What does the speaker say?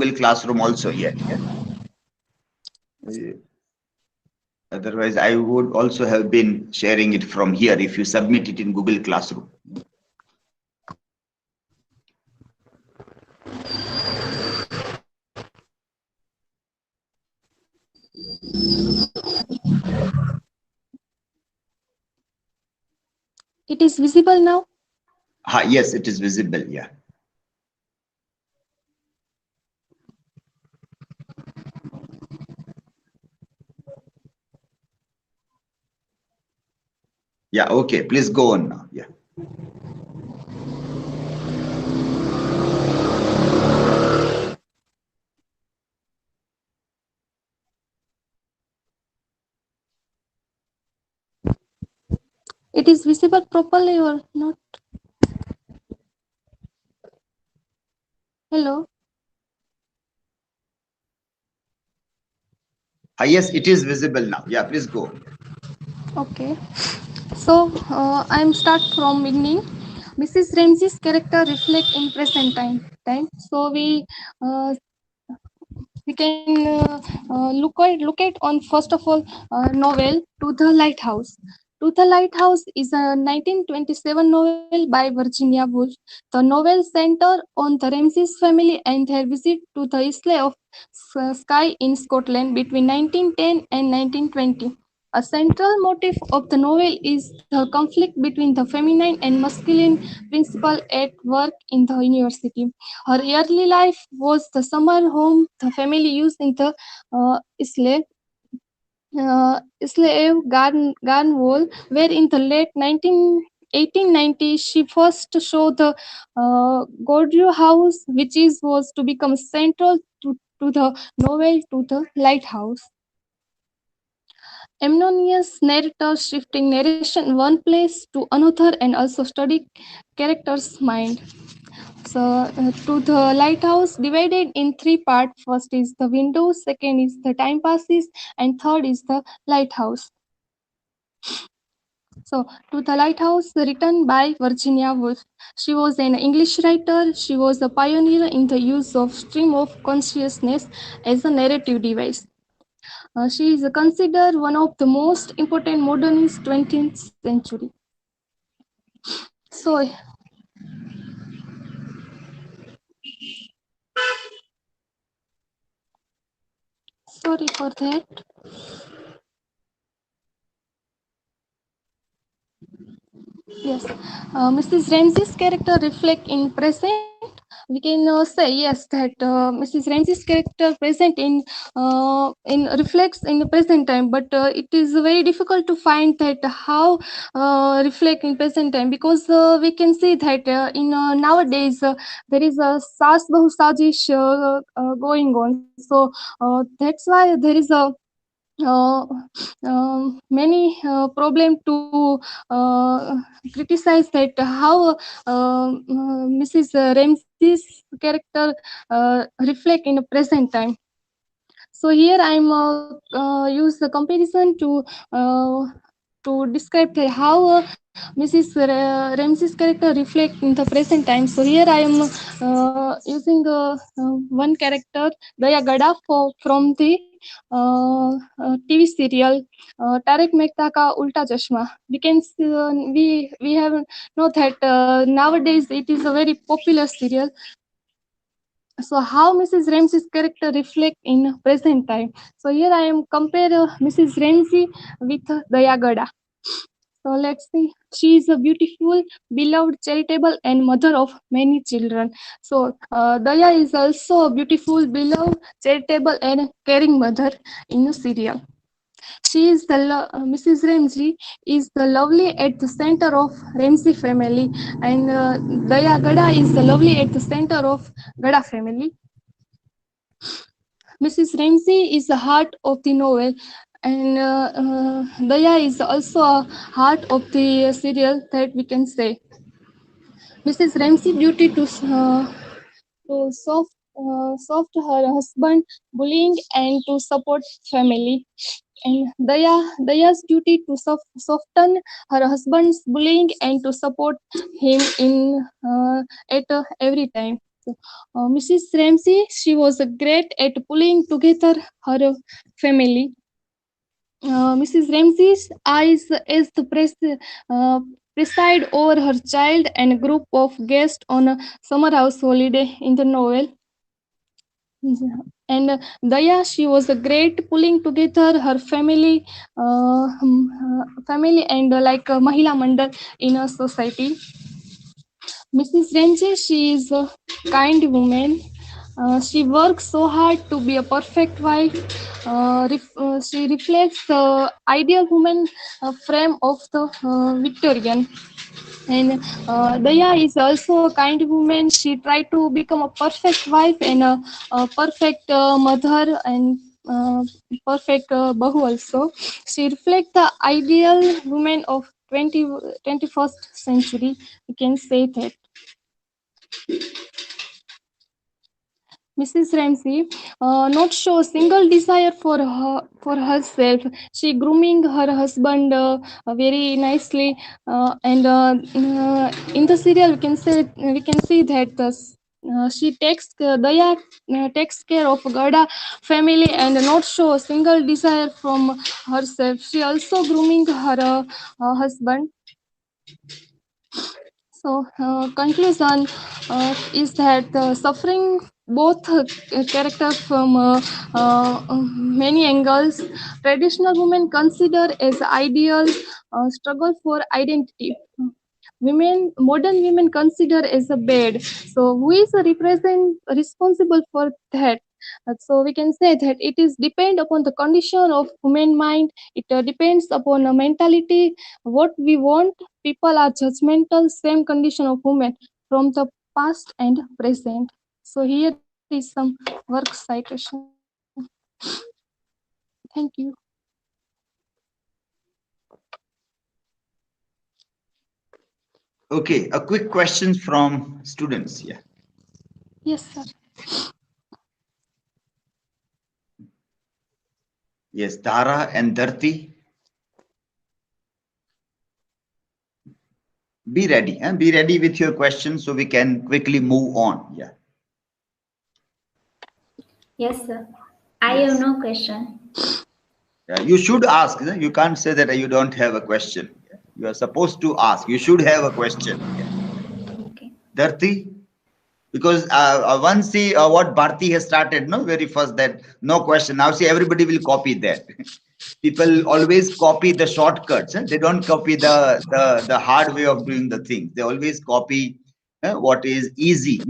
Google Classroom also yet. Yeah. Otherwise, I would also have been sharing it from here if you submit it in Google Classroom. It is visible now. Yes, it is visible. Yeah. Yeah. Okay. Please go on now. Yeah. It is visible properly or not? Hello. Yes, it is visible now. Yeah. Please go. Okay. So I'm start from beginning. Mrs. Ramsey's character reflect in present time. So uh, we can look at on first of all novel To the Lighthouse. To the Lighthouse is a 1927 novel by Virginia Woolf. The novel centers on the Ramses family and their visit to the Isle of Skye in Scotland between 1910 and 1920. A central motif of the novel is the conflict between the feminine and masculine principle at work in the university. Her early life was the summer home the family used in the Isle Garnwall, where in the late 1890s she first showed the Gordon House, which was to become central to the novel To the Lighthouse. Amnonius narrator shifting narration one place to another and also study character's mind. So, To the Lighthouse divided in three parts. First is the window, second is the time passes, and third is the lighthouse. So, To the Lighthouse, written by Virginia Woolf. She was an English writer. She was a pioneer in the use of stream of consciousness as a narrative device. She is considered one of the most important modernist 20th century. So, sorry for that. Yes, Mrs. Ramsey's character reflect in present. We can say yes that Mrs. Ramsey's character present in reflects in the present time, but it is very difficult to find that how reflect in present time because we can see that in nowadays there is a sas bahu sajish going on. So that's why there is a uh, many problem to criticize that how Mrs. Ramsey's character reflect in the present time. So here I'm use the comparison to describe how Ramsey's character reflect in the present time. So here I am using one character Daya Gada from the TV serial Tarak Mehta Ka Ulta Chashma. We can see, we have know that nowadays it is a very popular serial. So how Mrs. Ramsey's character reflect in present time. So here I am compare Mrs. Ramsey with Daya Gada. So let's see. She is a beautiful, beloved, charitable, and mother of many children. So Daya is also a beautiful, beloved, charitable, and caring mother in the serial. She is Mrs. Ramsey is the lovely at the center of Ramsey family, and Daya Gada is the lovely at the center of Gada family. Mrs. Ramsey is the heart of the novel, and Daya is also a heart of the serial that we can say. Mrs. Ramsey duty to soft her husband bullying and to support family. And Daya's duty to soften her husband's bullying and to support him in at every time. Mrs. Ramsey, she was great at pulling together her family. Mrs. Ramsey's eyes as the preside over her child and a group of guests on a summer house holiday in the novel. And Daya, she was a great pulling together her family, family and like a Mahila Mandal in a society. Mrs. Ramsey, she is a kind woman. She works so hard to be a perfect wife. She reflects the ideal woman frame of the Victorian. And Daya is also a kind woman. She tried to become a perfect wife and a perfect mother and perfect bahu also. She reflects the ideal woman of 21st century. We can say that. Mrs. Ramsey not show a single desire for herself. She grooming her husband very nicely, and in the serial we can see that she Daya takes care of Gada family and not show a single desire from herself. She also grooming her husband. So, conclusion is that suffering both characters from many angles. Traditional women consider as ideal struggle for identity. Modern women consider as a bad. So, who is responsible for that? So we can say that it is depend upon the condition of human mind. It depends upon a mentality. What we want, people are judgmental. Same condition of women from the past and present. So here is some work citation. Thank you. Okay, a quick question from students. Yeah. Yes, sir. Yes, Tara and Dharti. Be ready. Be ready with your questions so we can quickly move on. Yeah. Yes, sir. I Yes. have no question. You should ask. You can't say that you don't have a question. You are supposed to ask. You should have a question. Okay. Dharti? Because once see what Bharti has started, no, very first that no question. Now see, everybody will copy that. People always copy the shortcuts. They don't copy the hard way of doing the things. They always copy what is easy.